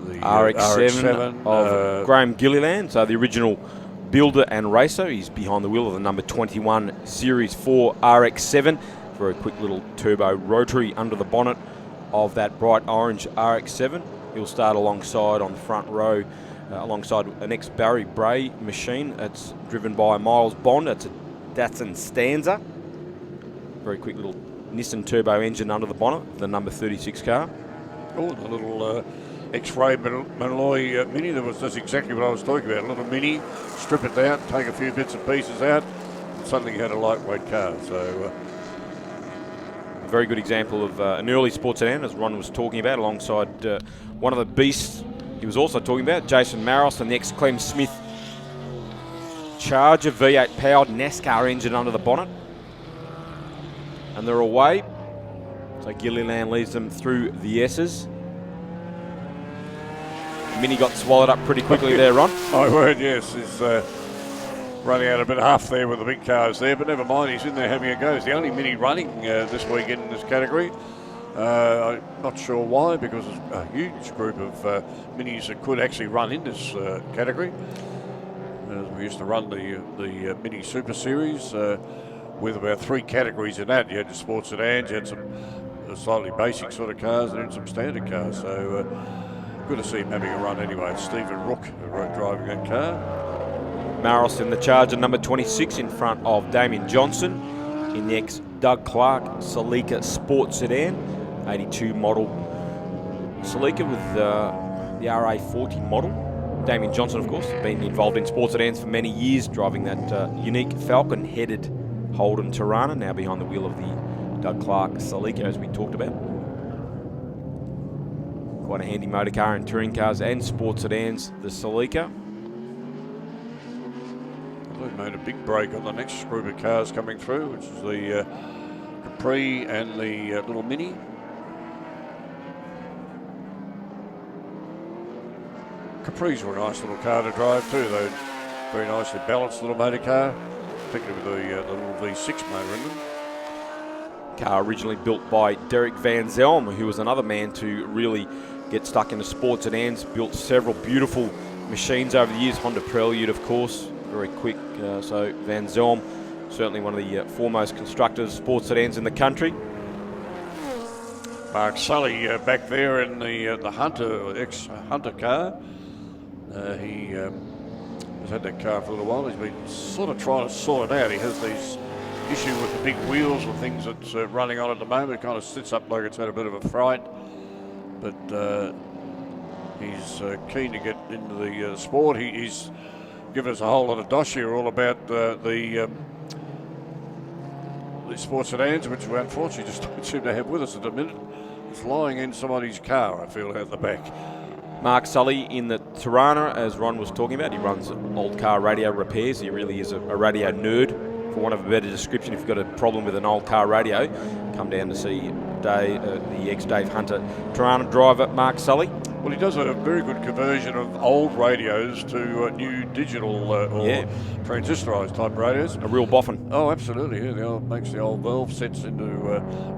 the RX-7 of Graham Gilliland, so the original builder and racer. He's behind the wheel of the number 21 Series 4 RX-7. Very quick little turbo rotary under the bonnet of that bright orange RX-7. He'll start alongside on the front row, alongside an ex-Barry Bray machine. That's driven by Miles Bond. That's a Datsun Stanza. Very quick little Nissan turbo engine under the bonnet, the number 36 car. Oh, the little X-ray Malloy Mini. That's exactly what I was talking about. A little Mini, strip it out, take a few bits and pieces out, and suddenly you had a lightweight car. So, a very good example of an early sports sedan, as Ron was talking about, alongside one of the beasts he was also talking about, Jason Maros, and the ex-Clem Smith Charger V8 powered NASCAR engine under the bonnet. And they're away. So Gilliland leads them through the S's. Mini got swallowed up pretty quickly there, Ron. My word, yes. He's running out a bit half there with the big cars there, but never mind, he's in there having a go. It's the only Mini running this weekend in this category. I'm not sure why, because there's a huge group of Minis that could actually run in this category. We used to run the Mini Super Series with about 3 categories in that. You had the sports sedans, you had some slightly basic sort of cars, and then some standard cars. So good to see him having a run anyway. It's Stephen Rook driving that car. Maros in the Charger number 26 in front of Damien Johnson in the ex-Doug Clark Celica Sports Sedan, 82 model Celica with the RA40 model. Damien Johnson, of course, been involved in sports sedans for many years, driving that unique Falcon-headed Holden Tirana, now behind the wheel of the Doug Clark Celica, as we talked about. Quite a handy motor car in touring cars and sports sedans, the Celica. They've made a big break on the next group of cars coming through, which is the Capri and the little Mini. Capri's are a nice little car to drive too, though. Very nicely balanced little motor car, particularly with the little V6 motor in them. Car originally built by Derek Van Zelm, who was another man to really get stuck into sports sedans. Built several beautiful machines over the years. Honda Prelude, of course, very quick. So Van Zelm, certainly one of the foremost constructors of sports sedans in the country. Mark Sully back there in the Hunter, ex-Hunter car. He has had that car for a little while. He's been sort of trying to sort it out. He has these issue with the big wheels and things that's running on at the moment. It kind of sits up like it's had a bit of a fright. But he's keen to get into the sport. He's given us a whole lot of dosh here all about the sports sedans, which we unfortunately just don't seem to have with us at the minute. It's lying in somebody's car, I feel, out the back. Mark Sully in the Tirana, as Ron was talking about. He runs old car radio repairs. He really is a radio nerd, for want of a better description. If you've got a problem with an old car radio, come down to see the ex-Dave Hunter Tirana driver, Mark Sully. Well, he does a very good conversion of old radios to new digital or transistorized type radios. A real boffin. Oh, absolutely. Yeah, makes the old valve sets into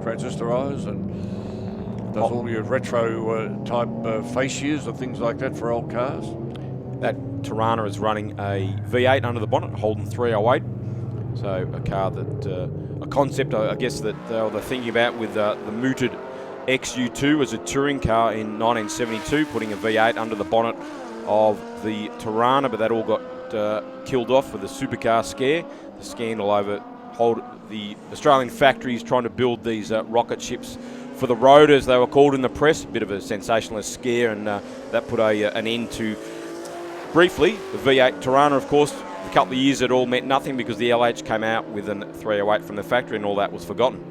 transistorized and does all your retro type face shears and things like that for old cars. That Tirana is running a V8 under the bonnet, Holden 308. So a car that, a concept I guess that they're thinking about with the mooted XU2 as a touring car in 1972, putting a V8 under the bonnet of the Tirana, but that all got killed off with the supercar scare. The scandal over the Australian factories trying to build these rocket ships for the road, as they were called in the press. A bit of a sensationalist scare, and that put an end to, briefly, the V8 Tirana. Of course, a couple of years it all meant nothing because the LH came out with a 308 from the factory and all that was forgotten.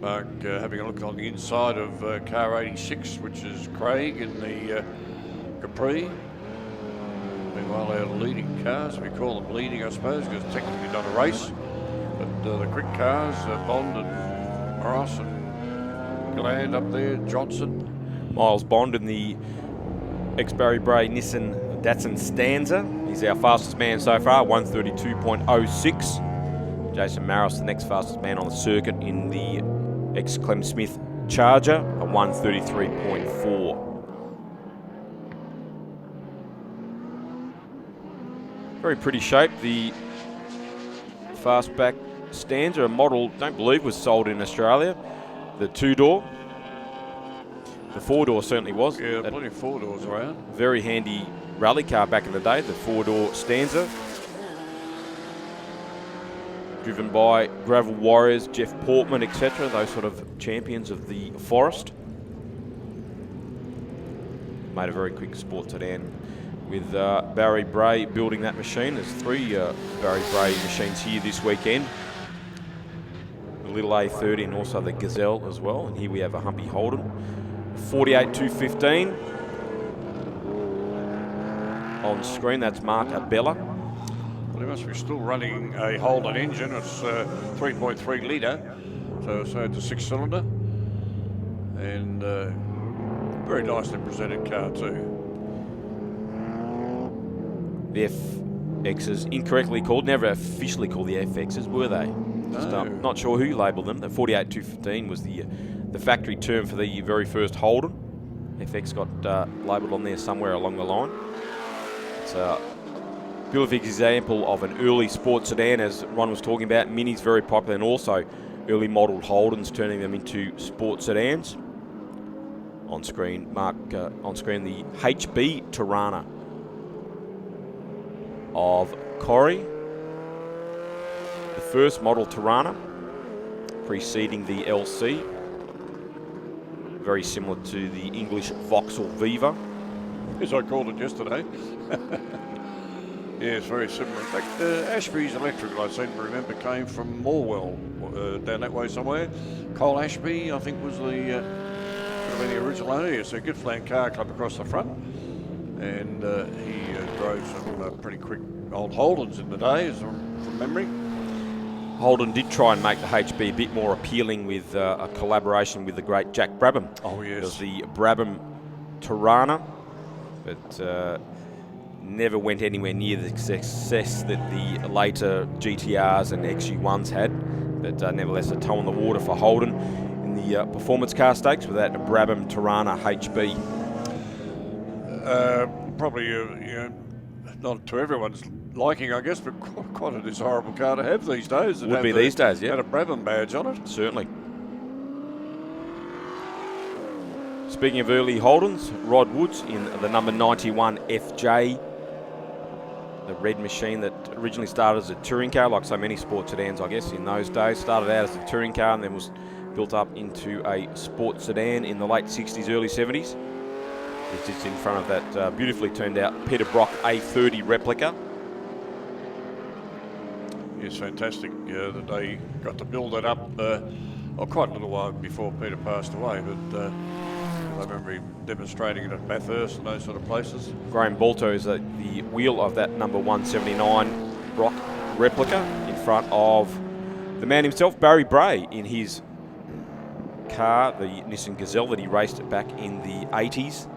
Mark having a look on the inside of car 86, which is Craig in the Capri. Meanwhile, our leading cars, we call them leading, I suppose, because technically not a race. But the quick cars, Bond and Morris and Gland up there, Johnson. Miles Bond in the ex-Barry Bray Nissan Datsun Stanza. He's our fastest man so far, 132.06. Jason Maros, the next fastest man on the circuit in the ex-Clem Smith Charger, a 133.4. Very pretty shape. The fastback Stanza, a model, don't believe was sold in Australia. The 2-door. The 4-door certainly was. Yeah, plenty of 4-doors around. Very handy rally car back in the day, the 4-door Stanza. Driven by Gravel Warriors, Jeff Portman, etc., those sort of champions of the forest. Made a very quick sport sedan with Barry Bray building that machine. There's 3 Barry Bray machines here this weekend. The little A30 and also the Gazelle as well. And here we have a Humpy Holden. 48-215. On screen, that's Mark Abella. Well, he must be still running a Holden engine. It's 3.3 litre, so it's a 6-cylinder. And very nicely presented car too. The FXs, incorrectly called, never officially called the FXs, were they? No. Not sure who labelled them. The 48-215 was the factory term for the very first Holden. FX got labelled on there somewhere along the line. It's a beautiful example of an early sports sedan, as Ron was talking about. Minis very popular, and also early modelled Holdens, turning them into sports sedans. On screen, the HB Tirana of Corrie. The first model Tirana, preceding the LC. Very similar to the English Vauxhall Viva. As I called it yesterday. Yeah, it's very similar. In fact, Ashby's Electrical, I seem to remember, came from Morwell, down that way somewhere. Cole Ashby, I think, was the original owner. It's a Gippsland Car Club across the front. And he drove some pretty quick old Holdens in the day, from memory. Holden did try and make the HB a bit more appealing with a collaboration with the great Jack Brabham. Oh, yes. It was the Brabham Tirana, but never went anywhere near the success that the later GTRs and XU1s had. But nevertheless, a toe in the water for Holden in the performance car stakes with that Brabham Tirana HB. Probably, not to everyone's liking, I guess, but quite a desirable car to have these days. Would be these days, yeah. Had a Brabham badge on it. Certainly. Speaking of early Holdens, Rod Woods in the number 91 FJ, the red machine that originally started as a touring car, like so many sports sedans, I guess, in those days. Started out as a touring car and then was built up into a sports sedan in the late 60s, early 70s. It's just in front of that beautifully turned out Peter Brock A30 replica. It's fantastic that they got to build it up quite a little while before Peter passed away, but I remember him demonstrating it at Bathurst and those sort of places. Graham Balto is at the wheel of that number 179 Brock replica in front of the man himself, Barry Bray, in his car, the Nissan Gazelle that he raced back in the 80s.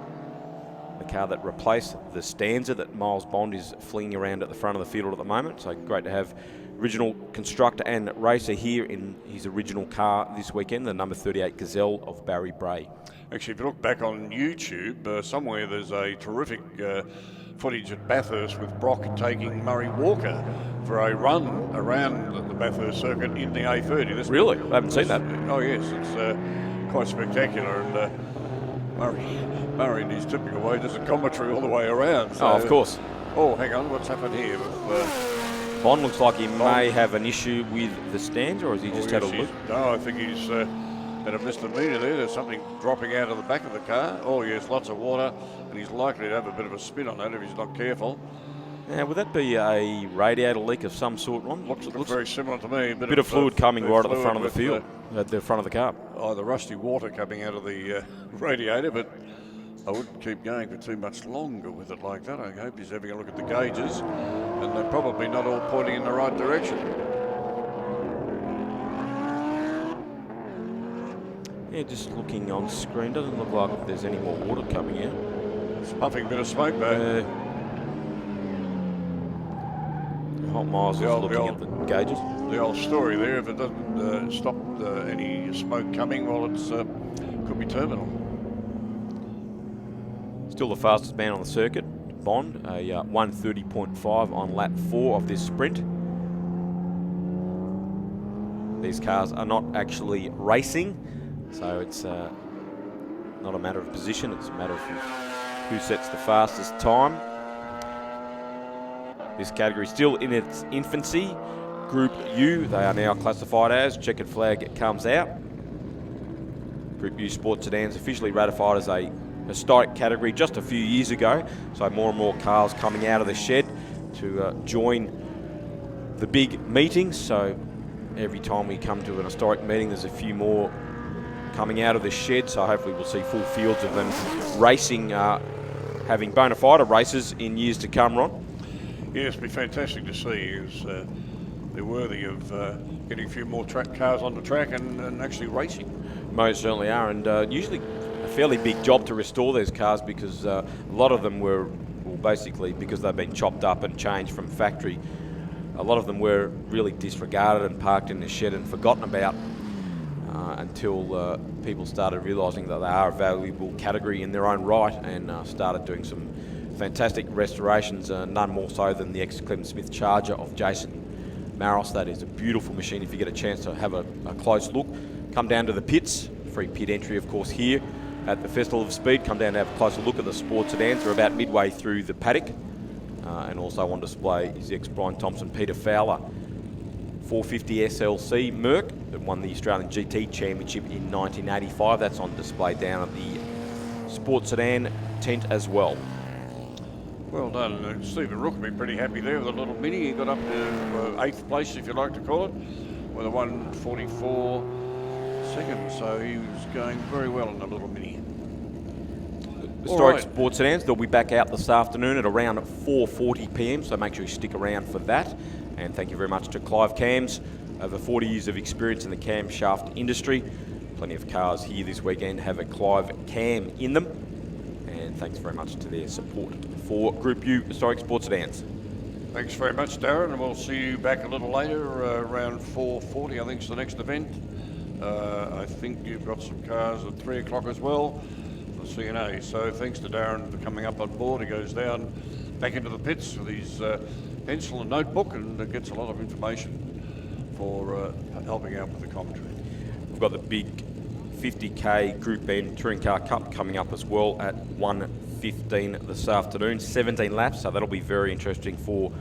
The car that replaced the Stanza that Miles Bond is flinging around at the front of the field at the moment. So great to have original constructor and racer here in his original car this weekend, the number 38 Gazelle of Barry Bray. Actually, if you look back on YouTube, somewhere there's a terrific footage at Bathurst with Brock taking Murray Walker for a run around the Bathurst circuit in the A30. Really? I haven't seen that. Oh yes, it's quite spectacular, and Murray in his typical way does a commentary all the way around. So, oh, of course. Oh, hang on, what's happened here? Bond looks like he may have an issue with the stands, or has he just had a look? No, I think he's had a misdemeanor there. There's something dropping out of the back of the car. Oh yes, lots of water, and he's likely to have a bit of a spin on that if he's not careful. Now, would that be a radiator leak of some sort, Ron? Looks very similar to me. A bit of fluid coming right at the front of the field, at the front of the car. Oh, the rusty water coming out of the radiator, but I wouldn't keep going for too much longer with it like that. I hope he's having a look at the gauges, and they're probably not all pointing in the right direction. Yeah, just looking on screen, doesn't look like there's any more water coming out. It's puffing a bit of smoke though. Miles is looking at the gauges. The old story there, if it doesn't stop any smoke coming, well, it's could be terminal. Still the fastest man on the circuit, Bond, a 1:30.5 on lap 4 of this sprint. These cars are not actually racing, so it's not a matter of position, it's a matter of who sets the fastest time. This category is still in its infancy. Group U, they are now classified as. Checkered flag comes out. Group U Sports Sedans officially ratified as a historic category just a few years ago, so more and more cars coming out of the shed to join the big meetings. So every time we come to an historic meeting, there's a few more coming out of the shed, so hopefully we'll see full fields of them racing, having bona fide races in years to come, Ron. Yes, it'd be fantastic to see. They're worthy of getting a few more cars on the track and actually racing. Most certainly are, and usually a fairly big job to restore these cars, because a lot of them were, well, basically because they've been chopped up and changed from factory, a lot of them were really disregarded and parked in the shed and forgotten about until people started realising that they are a valuable category in their own right, and started doing some fantastic restorations, none more so than the ex-Clem Smith Charger of Jason Maros. That is a beautiful machine. If you get a chance to have a close look, come down to the pits. Free pit entry, of course, here at the Festival of Speed. Come down and have a closer look at the Sports Sedans. They're about midway through the paddock. And also on display is the ex-Brian Thompson Peter Fowler 450 SLC Merc that won the Australian GT Championship in 1985. That's on display down at the Sports Sedan tent as well. Well done. Stephen Rook will be pretty happy there with a little mini. He got up to 8th place, if you like to call it, with a 1:44 seconds. So he was going very well in the little mini. Historic Sports Sedans, they'll be back out this afternoon at around 4:40 p.m, so make sure you stick around for that. And thank you very much to Clive Cams, over 40 years of experience in the camshaft industry. Plenty of cars here this weekend have a Clive Cam in them. And thanks very much to their support for Group U Historic Sports Sedans. Thanks very much, Darren, and we'll see you back a little later, around 4:40, I think is the next event. I think you've got some cars at 3 o'clock as well for CNA. So thanks to Darren for coming up on board. He goes down back into the pits with his pencil and notebook and gets a lot of information for helping out with the commentary. We've got the big 50k Group N Touring Car Cup coming up as well at 1:15 this afternoon. 17 laps, so that'll be very interesting for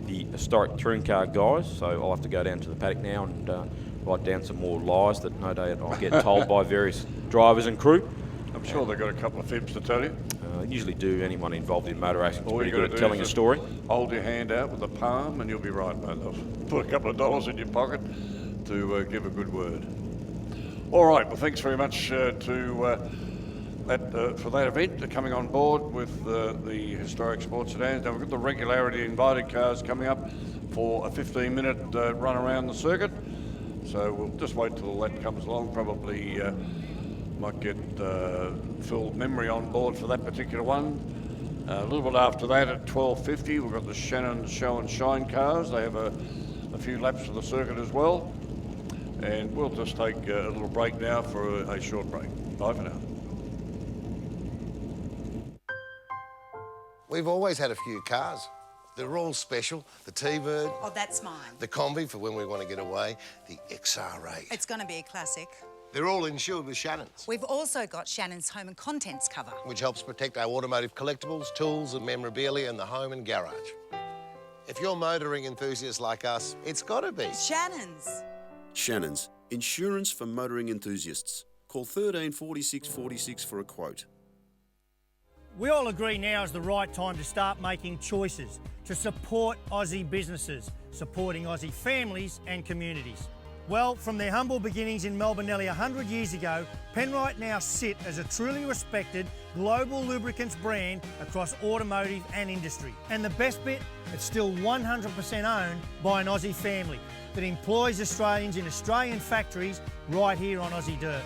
the historic touring car guys. So I'll have to go down to the paddock now and write down some more lies that no doubt I'll get told by various drivers and crew. I'm sure they've got a couple of fibs to tell you. Usually do. Anyone involved in motor racing is pretty good at telling a story. Hold your hand out with the palm and you'll be right, mate. They'll put a couple of dollars in your pocket to give a good word. All right, well, thanks very much for that event, coming on board with the Historic Sports Sedans. Now we've got the regularity invited cars coming up for a 15-minute run around the circuit. So we'll just wait till that comes along. Probably might get Phil Memory on board for that particular one. A little bit after that at 12:50, we've got the Shannon Show and Shine cars. They have a few laps of the circuit as well. And we'll just take a little break now for a short break. Bye for now. We've always had a few cars. They're all special. The T-Bird. Oh, that's mine. The Combi for when we want to get away. The XR8. It's going to be a classic. They're all insured with Shannon's, We've also got Shannon's Home and Contents cover. which helps protect our automotive collectibles, tools and memorabilia in the home and garage. If you're motoring enthusiasts like us, it's got to be Shannon's. Shannon's, insurance for motoring enthusiasts. Call 13 46 46 for a quote. We all agree now is the right time to start making choices to support Aussie businesses, supporting Aussie families and communities. Well, from their humble beginnings in Melbourne nearly 100 years ago, Penrite now sit as a truly respected global lubricants brand across automotive and industry. And the best bit, it's still 100% owned by an Aussie family that employs Australians in Australian factories right here on Aussie dirt.